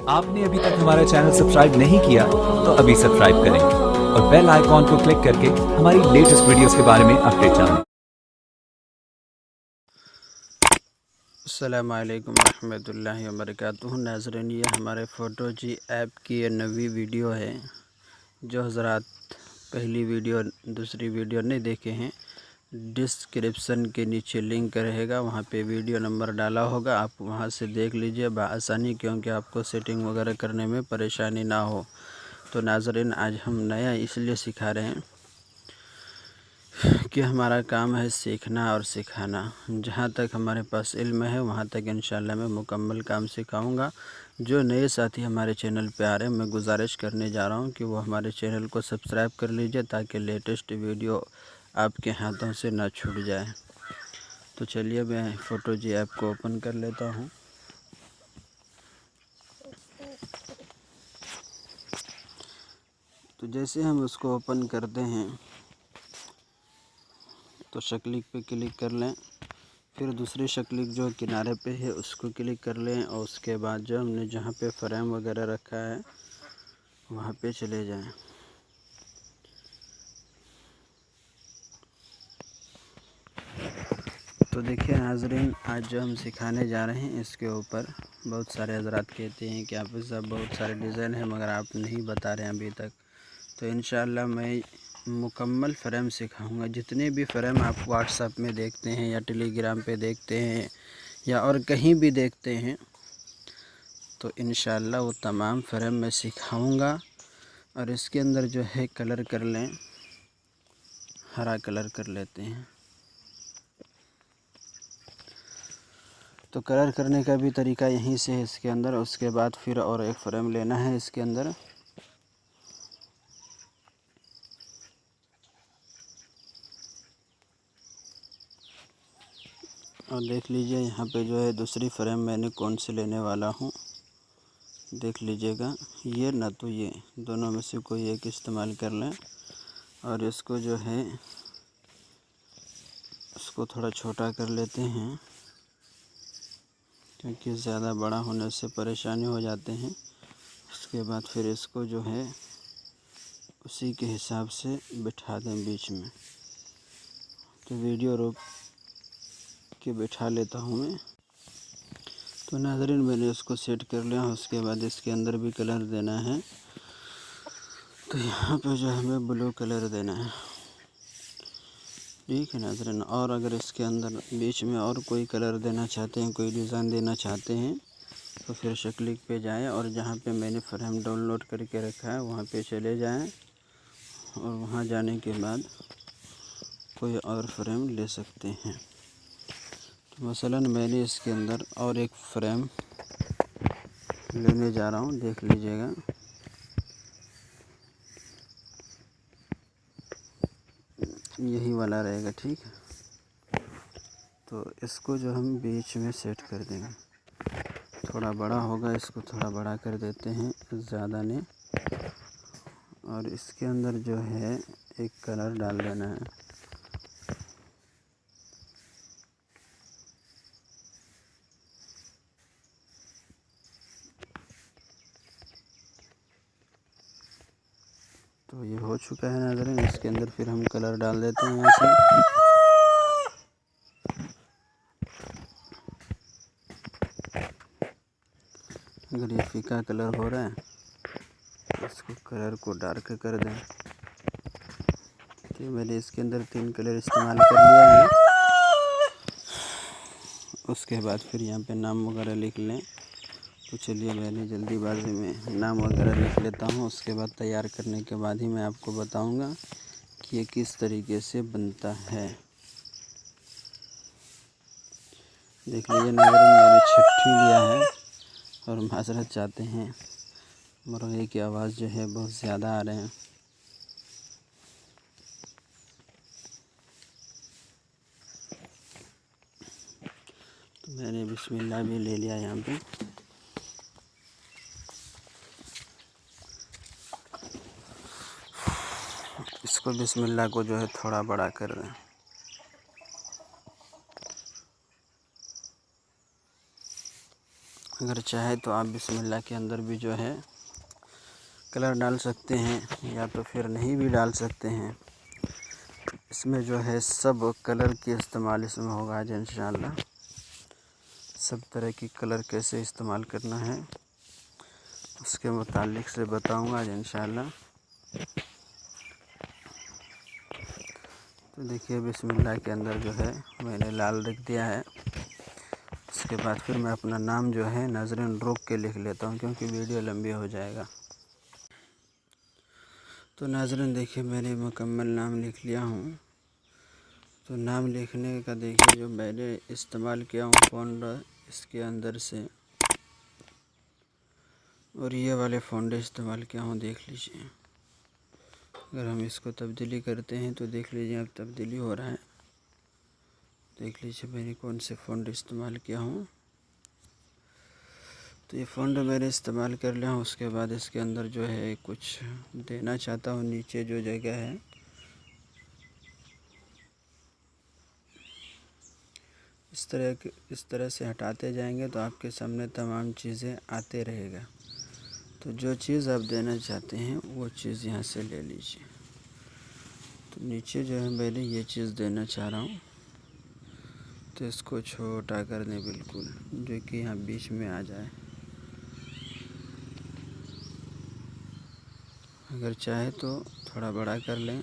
आपने अभी तक हमारा चैनल सब्सक्राइब नहीं किया तो अभी सब्सक्राइब करें और बेल आइकॉन को क्लिक करके हमारी लेटेस्ट वीडियोस के बारे में अपडेट जानें। अस्सलामु अलैकुम रहमतुल्लाहि व बरकातुहू। नाज़रीन, ये हमारे फ़ोटो जी ऐप की ये नवी वीडियो है। जो हज़रात पहली वीडियो दूसरी वीडियो नहीं देखे हैं, डिस्क्रिप्शन के नीचे लिंक रहेगा, वहाँ पे वीडियो नंबर डाला होगा, आप वहाँ से देख लीजिए बआसानी, क्योंकि आपको सेटिंग वगैरह करने में परेशानी ना हो। तो नाज़रीन, आज हम नया इसलिए सिखा रहे हैं कि हमारा काम है सीखना और सिखाना। जहाँ तक हमारे पास इल्म है वहाँ तक इंशाल्लाह मैं मुकम्मल काम सिखाऊंगा। जो नए साथी हमारे चैनल पे आ रहे हैं, मैं गुजारिश करने जा रहा हूँ कि वो हमारे चैनल को सब्सक्राइब कर लीजिए, ताकि लेटेस्ट वीडियो आपके हाथों से ना छूट जाए। तो चलिए मैं फ़ोटो जी ऐप को ओपन कर लेता हूँ। तो जैसे हम उसको ओपन करते हैं तो शक्लिक पे क्लिक कर लें, फिर दूसरी शक्लिक जो किनारे पे है उसको क्लिक कर लें, और उसके बाद जो हमने जहाँ पे फ्रेम वगैरह रखा है वहाँ पे चले जाएं। तो देखिए नाज़रीन, आज जो हम सिखाने जा रहे हैं इसके ऊपर बहुत सारे हज़रात कहते हैं कि आप साहब बहुत सारे डिज़ाइन हैं मगर आप नहीं बता रहे हैं अभी तक। तो इंशाल्लाह मैं मुकम्मल फ्रेम सिखाऊंगा। जितने भी फ्रेम आप व्हाट्सएप में देखते हैं या टेलीग्राम पे देखते हैं या और कहीं भी देखते हैं, तो इंशाल्लाह वो तमाम फ्रेम मैं सिखाऊंगा। और इसके अंदर जो है कलर कर लें, हरा कलर कर लेते हैं। तो कलर करने का भी तरीका यहीं से है इसके अंदर। उसके बाद फिर और एक फ्रेम लेना है इसके अंदर, और देख लीजिए यहाँ पे जो है दूसरी फ्रेम मैंने कौन सी लेने वाला हूँ, देख लीजिएगा। ये ना तो ये दोनों में से कोई एक इस्तेमाल कर लें। और इसको जो है इसको थोड़ा छोटा कर लेते हैं, क्योंकि ज़्यादा बड़ा होने से परेशानी हो जाते हैं। उसके बाद फिर इसको जो है उसी के हिसाब से बिठा दें बीच में। तो वीडियो रोक के बिठा लेता हूँ मैं। तो नाज़रीन, मैंने इसको सेट कर लिया। उसके बाद इसके अंदर भी कलर देना है। तो यहाँ पे जो हमें ब्लू कलर देना है, ठीक है नाज़रीन। और अगर इसके अंदर बीच में और कोई कलर देना चाहते हैं, कोई डिज़ाइन देना चाहते हैं, तो फिर शक्लिक पे जाएं और जहाँ पे मैंने फ्रेम डाउनलोड करके रखा है वहाँ पे चले जाएं, और वहाँ जाने के बाद कोई और फ्रेम ले सकते हैं। तो मसलन मैंने इसके अंदर और एक फ्रेम लेने जा रहा हूँ, देख लीजिएगा। यही वाला रहेगा, ठीक है। तो इसको जो हम बीच में सेट कर देंगे, थोड़ा बड़ा होगा, इसको थोड़ा बड़ा कर देते हैं, ज़्यादा नहीं। और इसके अंदर जो है एक कलर डाल देना है। तो ये हो चुका है नाज़रीन। इसके अंदर फिर हम कलर डाल देते हैं यहाँ से। अगर ये फीका कलर हो रहा है तो इसको कलर को डार्क कर दें। तो मैंने इसके अंदर 3 कलर इस्तेमाल कर लिया है। उसके बाद फिर यहाँ पे नाम वगैरह लिख लें। तो चलिए मैंने जल्दीबाजी में नाम वगैरह लिख लेता हूँ। उसके बाद तैयार करने के बाद ही मैं आपको बताऊँगा कि ये किस तरीके से बनता है। देख लीजिए नाज़रीन, मैंने छठी लिया है, और माज़रत चाहते हैं मुर्गे की आवाज़ जो है बहुत ज़्यादा आ रहे हैं। तो मैंने बिस्मिल्लाह भी ले लिया यहाँ पे। इसको बिस्मिल्लाह को जो है थोड़ा बड़ा कर दें। अगर चाहे तो आप बिस्मिल्लाह के अंदर भी जो है कलर डाल सकते हैं, या तो फिर नहीं भी डाल सकते हैं। इसमें जो है सब कलर के इस्तेमाल इसमें होगा आज इंशाअल्लाह। सब तरह की कलर कैसे इस्तेमाल करना है उसके मुतालिक से बताऊंगा आज इंशाअल्लाह। तो देखिए बिस्मिल्लाह के अंदर जो है मैंने लाल रख दिया है। उसके बाद फिर मैं अपना नाम जो है नाज़रीन रोक के लिख लेता हूँ, क्योंकि वीडियो लंबी हो जाएगा। तो नाज़रीन देखिए मैंने मुकम्मल नाम लिख लिया हूँ। तो नाम लिखने का देखिए जो मैंने इस्तेमाल किया हूँ फ़ॉन्ट इसके अंदर से, और ये वाले फ़ॉन्ट इस्तेमाल किया हूँ, देख लीजिए। अगर हम इसको तब्दीली करते हैं तो देख लीजिए अब तब्दीली हो रहा है। देख लीजिए मैंने कौन से फ़ॉन्ट इस्तेमाल किया हूँ। तो ये फ़ॉन्ट मैंने इस्तेमाल कर लिया हूँ। उसके बाद इसके अंदर जो है कुछ देना चाहता हूँ, नीचे जो जगह है इस तरह से हटाते जाएंगे तो आपके सामने तमाम चीज़ें आते रहेगा। तो जो चीज़ आप देना चाहते हैं वो चीज़ यहाँ से ले लीजिए। तो नीचे जो है मैंने ये चीज़ देना चाह रहा हूँ, तो इसको छोटा कर दें बिल्कुल, जो कि यहाँ बीच में आ जाए। अगर चाहे तो थोड़ा बड़ा कर लें।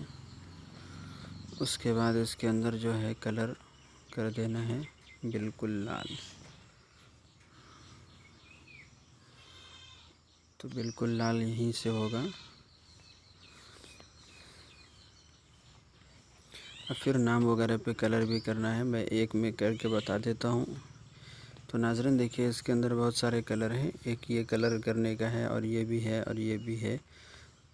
उसके बाद इसके अंदर जो है कलर कर देना है बिल्कुल लाल। तो बिल्कुल लाल यहीं से होगा। अब फिर नाम वगैरह पे कलर भी करना है, मैं एक में करके बता देता हूँ। तो नाज़रीन देखिए इसके अंदर बहुत सारे कलर हैं। एक ये कलर करने का है, और ये भी है, और ये भी है।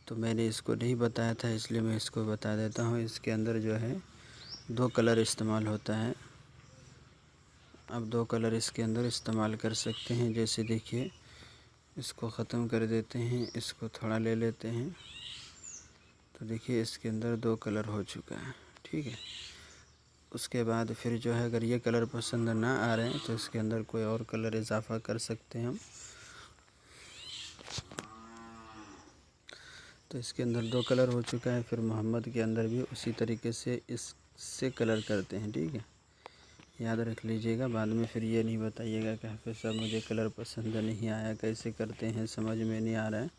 तो मैंने इसको नहीं बताया था, इसलिए मैं इसको बता देता हूँ। इसके अंदर जो है 2 कलर इस्तेमाल होता है। अब 2 कलर इसके अंदर इस्तेमाल कर सकते हैं। जैसे देखिए इसको ख़त्म कर देते हैं, इसको थोड़ा ले लेते हैं। तो देखिए इसके अंदर 2 कलर हो चुका है, ठीक है। उसके बाद फिर जो है अगर ये कलर पसंद ना आ रहे हैं तो इसके अंदर कोई और कलर इजाफ़ा कर सकते हैं हम। तो इसके अंदर 2 कलर हो चुका है। फिर मोहम्मद के अंदर भी उसी तरीके से इससे कलर करते हैं, ठीक है। याद रख लीजिएगा, बाद में फिर ये नहीं बताइएगा कि हाफिज़ साहब मुझे कलर पसंद नहीं आया, कैसे करते हैं समझ में नहीं आ रहा है।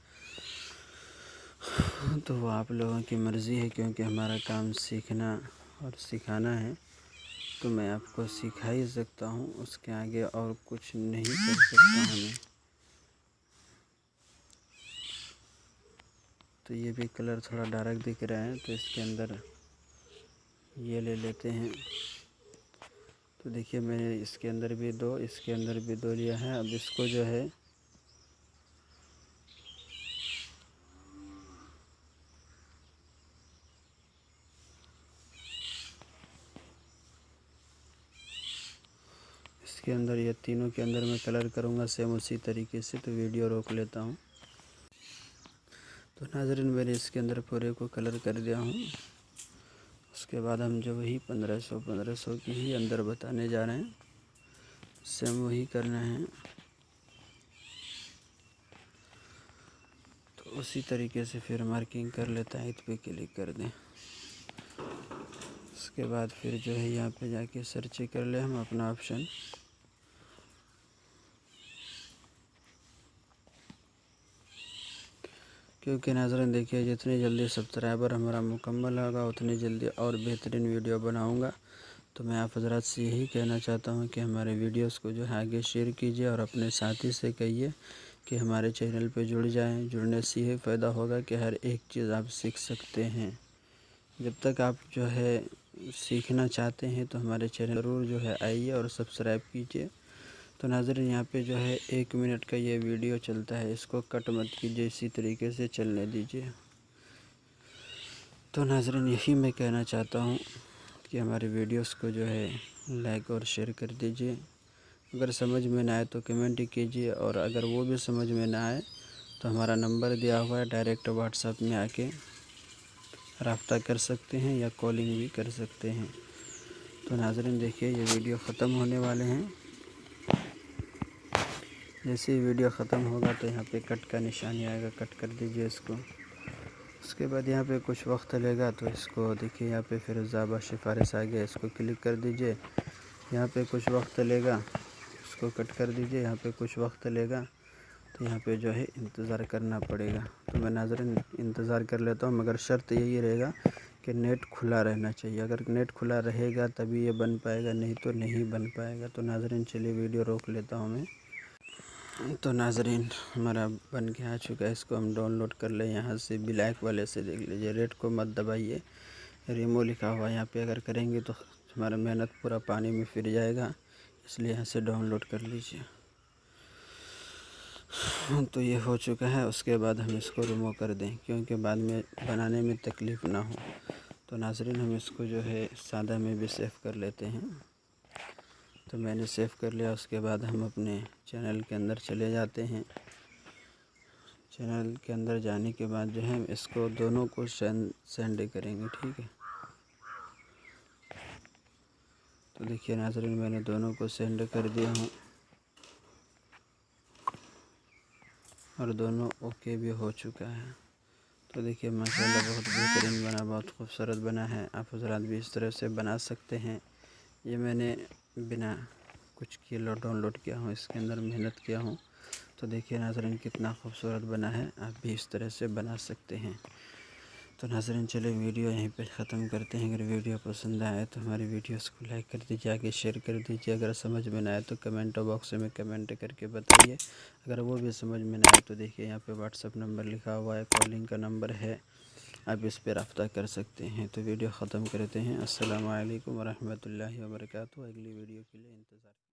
तो वो आप लोगों की मर्ज़ी है, क्योंकि हमारा काम सीखना और सिखाना है। तो मैं आपको सिखा ही सकता हूँ, उसके आगे और कुछ नहीं कर सकता हूँ। तो ये भी कलर थोड़ा डार्क दिख रहा है, तो इसके अंदर ये ले लेते हैं। तो देखिए मैंने इसके अंदर भी 2, इसके अंदर भी 2 लिया है। अब इसको जो है इसके अंदर ये तीनों के अंदर मैं कलर करूँगा सेम उसी तरीके से। तो वीडियो रोक लेता हूँ। तो नाज़रीन मैंने इसके अंदर पूरे को कलर कर दिया हूँ। उसके बाद हम जो वही 1500 की ही अंदर बताने जा रहे हैं, सेम वही करना है। तो उसी तरीके से फिर मार्किंग कर लेता है, इस पे क्लिक कर दें। उसके बाद फिर जो है यहाँ पे जाके सर्च कर ले हम अपना ऑप्शन। क्योंकि नाज़रीन देखिए जितनी जल्दी सब्सक्राइबर हमारा मुकम्मल होगा उतनी जल्दी और बेहतरीन वीडियो बनाऊंगा। तो मैं आप हज़रात से यही कहना चाहता हूं कि हमारे वीडियोस को जो है आगे शेयर कीजिए, और अपने साथी से कहिए कि हमारे चैनल पे जुड़ जाएं। जुड़ने से यही फ़ायदा होगा कि हर एक चीज़ आप सीख सकते हैं। जब तक आप जो है सीखना चाहते हैं तो हमारे चैनल ज़रूर जो है आइए और सब्सक्राइब कीजिए। तो नाज़रीन यहाँ पे जो है 1 मिनट का ये वीडियो चलता है, इसको कट मत कीजिए, इसी तरीके से चलने दीजिए। तो नाज़रीन यही मैं कहना चाहता हूँ कि हमारे वीडियोस को जो है लाइक और शेयर कर दीजिए। अगर समझ में ना आए तो कमेंट कीजिए, और अगर वो भी समझ में ना आए तो हमारा नंबर दिया हुआ है, डायरेक्ट व्हाट्सएप में आके रब्ता कर सकते हैं या कॉलिंग भी कर सकते हैं। तो नाज़रीन देखिए ये वीडियो ख़त्म होने वाले हैं। जैसे ही वीडियो ख़त्म होगा तो यहाँ पे कट का निशानी आएगा, कट कर दीजिए इसको। उसके बाद यहाँ पे कुछ वक्त लेगा तो इसको देखिए यहाँ पे फिर ज़ाबा सिफारिश आ गया, इसको क्लिक कर दीजिए। यहाँ पे कुछ वक्त लेगा, इसको कट कर दीजिए। यहाँ पे कुछ वक्त लेगा तो यहाँ पे जो है इंतज़ार करना पड़ेगा। तो मैं नाज़रीन इंतज़ार कर लेता हूँ, मगर शर्त यही रहेगा कि नेट खुला रहना चाहिए। अगर नेट खुला रहेगा तभी ये बन पाएगा, नहीं तो नहीं बन पाएगा। तो नाज़रीन चलिए वीडियो रोक लेता हूँ मैं। तो नाज़रीन हमारा बन के आ चुका है, इसको हम डाउनलोड कर लें। यहाँ से ब्लैक वाले से देख लीजिए, रेड को मत दबाइए, रिमूव लिखा हुआ है यहाँ पे। अगर करेंगे तो हमारा मेहनत पूरा पानी में फिर जाएगा, इसलिए यहाँ से डाउनलोड कर लीजिए। तो ये हो चुका है। उसके बाद हम इसको रिमूव कर दें, क्योंकि बाद में बनाने में तकलीफ़ ना हो। तो नाज़रीन हम इसको जो है सादा में भी सेव कर लेते हैं। तो मैंने सेव कर लिया। उसके बाद हम अपने चैनल के अंदर चले जाते हैं। चैनल के अंदर जाने के बाद जो है इसको दोनों को सेंड करेंगे, ठीक है। तो देखिए नाज़रीन मैंने दोनों को सेंड कर दिया हूँ और दोनों ओके भी हो चुका है। तो देखिए माशाल्लाह बहुत बेहतरीन बना, बहुत खूबसूरत बना है। आप हज़रात भी इस तरह से बना सकते हैं। ये मैंने बिना कुछ किए डाउनलोड किया हूँ, इसके अंदर मेहनत किया हूँ। तो देखिए नाज़रीन कितना खूबसूरत बना है, आप भी इस तरह से बना सकते हैं। तो नाज़रीन चलिए वीडियो यहीं पे ख़त्म करते हैं। अगर वीडियो पसंद आए तो हमारी वीडियोस को लाइक कर दीजिए, आगे शेयर कर दीजिए। अगर समझ में ना आए तो कमेंट बॉक्स में कमेंट करके बताइए। अगर वो भी समझ में ना आए तो देखिए यहाँ पे व्हाट्सअप नंबर लिखा हुआ है, कॉलिंग का नंबर है, आप इस पर रब्ता कर सकते हैं। तो वीडियो ख़त्म करते हैं। अस्सलामु अलैकुम वरहमतुल्लाहि वबरकातुहू। अगली वीडियो के लिए इंतज़ार।